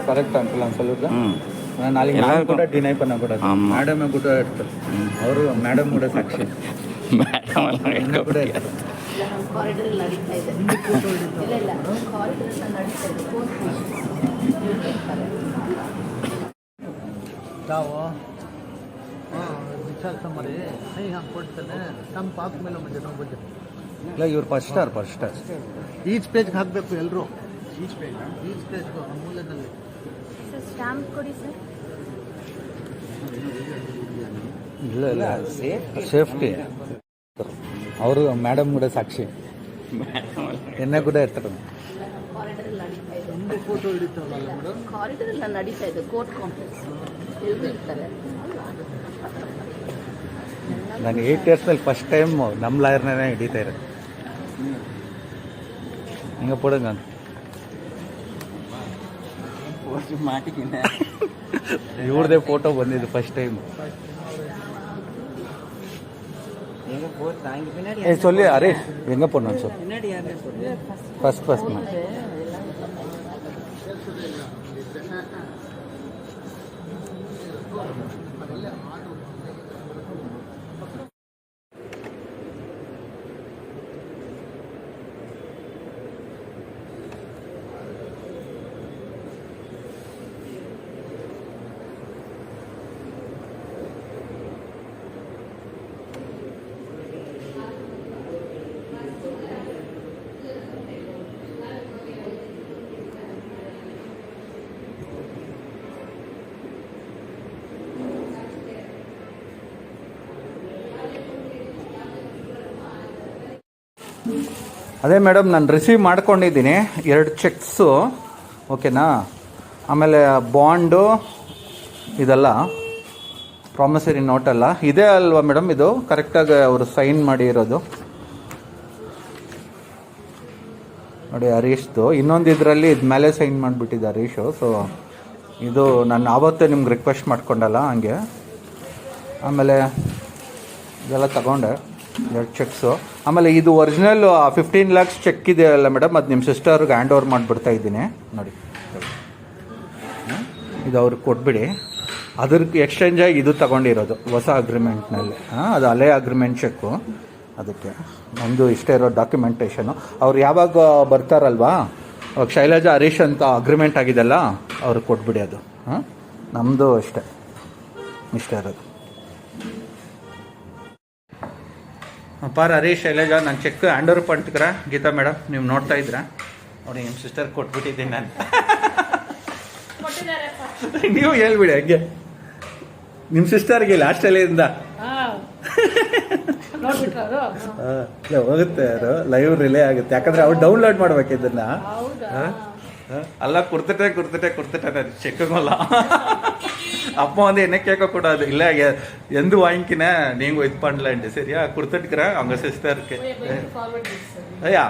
Correct uncle நான் சொல்லிடுறேன். நாளைக்கு நான் கூட டினை பண்ணக்கூடாது. மேடம் கூட எடுத்து ಅವರು ಮೇಡಮ್ ಕೂಡ ಸಾಕ್ಷಿ. ಮೇಡಮ್ ಕೂಡ ಕಾರಿಡಾರ್ ನಡೀತಾ ಇದೆ. ಇಲ್ಲ ಕಾರಿಡಾರ್ ನಡೀತಾ ಇದೆ. ನಾವು ವಿಚಾರ ಮಾಡಿ ಕೈ ಹಾಕಿ ಕೊಡ್ತಾನೆ ನಮ್ಮ ಪಾಪ ಮೇಲೆ ಮುಂದೆ ನಾವು ಬಂದೆ. ಇಲ್ಲ ಇವ್ರು ಫಸ್ಟ್ ಸ್ಟಾರ್ ಈಚ್ ಪೇಜ್ಗೆ ಹಾಕಬೇಕು ಎಲ್ಲರೂ. ಈಚ್ ಪೇಜ್ ಮೂಲದಲ್ಲಿ ಸ್ಟಾಂಪ್ ಕೊಡಿ ಸರ್. ಇಲ್ಲ ಸೇಫ್ಟಿ ಅವರು ಮೇಡಮ್ ಕೂಡ ಸಾಕ್ಷಿ. ಎನ್ನ ಕೂಡ ಇರ್ತಾರೆ. ಫೋಟೋ ಹಿಡಿತಾರಲ್ಲ ಕಾರಿಡಾರ್ ಎಲ್ಲ ನಡೀತಾ ಇದೆ. ಕೋರ್ಟ್ ಕಾಂಪ್ಲೆಕ್ಸ್ ಎಲ್ಲರೂ ಇರ್ತಾರೆ. ನಾನು 8 ಇಯರ್ಸ್ನಲ್ಲಿ ಫಸ್ಟ್ ಟೈಮ್ ನಮ್ಮ ಲಾಯರ್ನೇ ಹಿಡಿತಾ ಇರೋದು. ಹಿಂಗೆ ಪೋಡ ನಾನು ಇವ್ರದೇ ಫೋಟೋ ಬಂದಿದ್ದು ಫಸ್ಟ್ ಟೈಮ್. சொல்லி ஹரீஷ் எங்கே போடணும் சார்? ஃபர்ஸ்ட் ಅದೇ ಮೇಡಮ್ ನಾನು ರಿಸೀವ್ ಮಾಡ್ಕೊಂಡಿದ್ದೀನಿ 2 ಚೆಕ್ಸು. ಓಕೆನಾ? ಆಮೇಲೆ ಬಾಂಡು ಇದೆಲ್ಲ ಪ್ರಾಮಿಸರಿ ನೋಟೆಲ್ಲ ಇದೆ ಅಲ್ವಾ ಮೇಡಮ್? ಇದು ಕರೆಕ್ಟಾಗಿ ಅವರು ಸೈನ್ ಮಾಡಿ ಇರೋದು ನೋಡಿ ಹರೀಶ್ದು. ಇನ್ನೊಂದು ಇದರಲ್ಲಿ ಇದು ಮೇಲೆ ಸೈನ್ ಮಾಡಿಬಿಟ್ಟಿದ್ದೆ ಹರೀಶು. ಸೊ ಇದು ನಾನು ಆವತ್ತೇ ನಿಮ್ಗೆ ರಿಕ್ವೆಸ್ಟ್ ಮಾಡ್ಕೊಂಡಲ್ಲ ಹಂಗೆ. ಆಮೇಲೆ ಇದೆಲ್ಲ ತಗೊಂಡೆ 2 ಚೆಕ್ಸು. ಆಮೇಲೆ ಇದು ಒರಿಜಿನಲ್ 15 lakhs ಚೆಕ್ ಇದೆ ಅಲ್ಲ ಮೇಡಮ್, ಅದು ನಿಮ್ಮ ಸಿಸ್ಟರ್ಗೆ ಹ್ಯಾಂಡ್ ಓವರ್ ಮಾಡಿಬಿಡ್ತಾ ಇದ್ದೀನಿ ನೋಡಿ. ಇದು ಅವ್ರಿಗೆ ಕೊಟ್ಬಿಡಿ. ಅದ್ರಿಗೆ ಎಕ್ಸ್ಚೇಂಜ್ ಆಗಿ ಇದು ತಗೊಂಡಿರೋದು ಹೊಸ ಅಗ್ರಿಮೆಂಟ್ನಲ್ಲಿ. ಅದು ಹಳೆ ಅಗ್ರಿಮೆಂಟ್ ಚೆಕ್ಕು. ಅದಕ್ಕೆ ನಮ್ಮದು ಇಷ್ಟೇ ಇರೋ ಡಾಕ್ಯುಮೆಂಟೇಷನು. ಅವ್ರು ಯಾವಾಗ ಬರ್ತಾರಲ್ವಾ ಅವಾಗ ಶೈಲಜಾ ಹರೀಶ್ ಅಂತ ಅಗ್ರಿಮೆಂಟ್ ಆಗಿದೆಲ್ಲ ಅವ್ರಿಗೆ ಕೊಟ್ಬಿಡಿ. ಅದು ನಮ್ಮದು ಇಷ್ಟೇ ಇರೋದು. ಪಾರ್ ಹರೀಶ್ ಶೈಲಜಾ ನನ್ನ ಚೆಕ್ ಹ್ಯಾಂಡ್ ಓವರ್ ಪಡ್ತಿಕ್ರ ಗೀತಾ ಮೇಡಮ್ ನೀವು ನೋಡ್ತಾ ಇದ್ರಾ ನೋಡಿ. ನಿಮ್ಮ ಸಿಸ್ಟರ್ ಕೊಟ್ಬಿಟ್ಟಿದ್ದೀನಿ ನಾನು. ನೀವು ಹೇಳ್ಬಿಡಿ ಹಂಗೆ ನಿಮ್ಮ ಸಿಸ್ಟರ್ಗೆ ಲಾಸ್ಟಲ್ಲಿಂದ ಹೋಗುತ್ತೆ ಅದು ಲೈವ್ ರಿಲೇ ಆಗುತ್ತೆ. ಯಾಕಂದ್ರೆ ಅವ್ರು ಡೌನ್ಲೋಡ್ ಮಾಡ್ಬೇಕು ಇದನ್ನ. ಅಲ್ಲ ಕುರ್ತಿಟ್ಟೆ ನಾನು ಚೆಕ್ಕಲ್ಲ. அப்போ வந்து என்ன கேட்கக்கூடாது. இல்லை எந்த வாங்கிக்கினேன் நீங்கள் இது பண்ணலன்ட்டு சரியா கொடுத்துட்டுக்கிறேன் அவங்க சிஸ்டருக்கு. ஐயா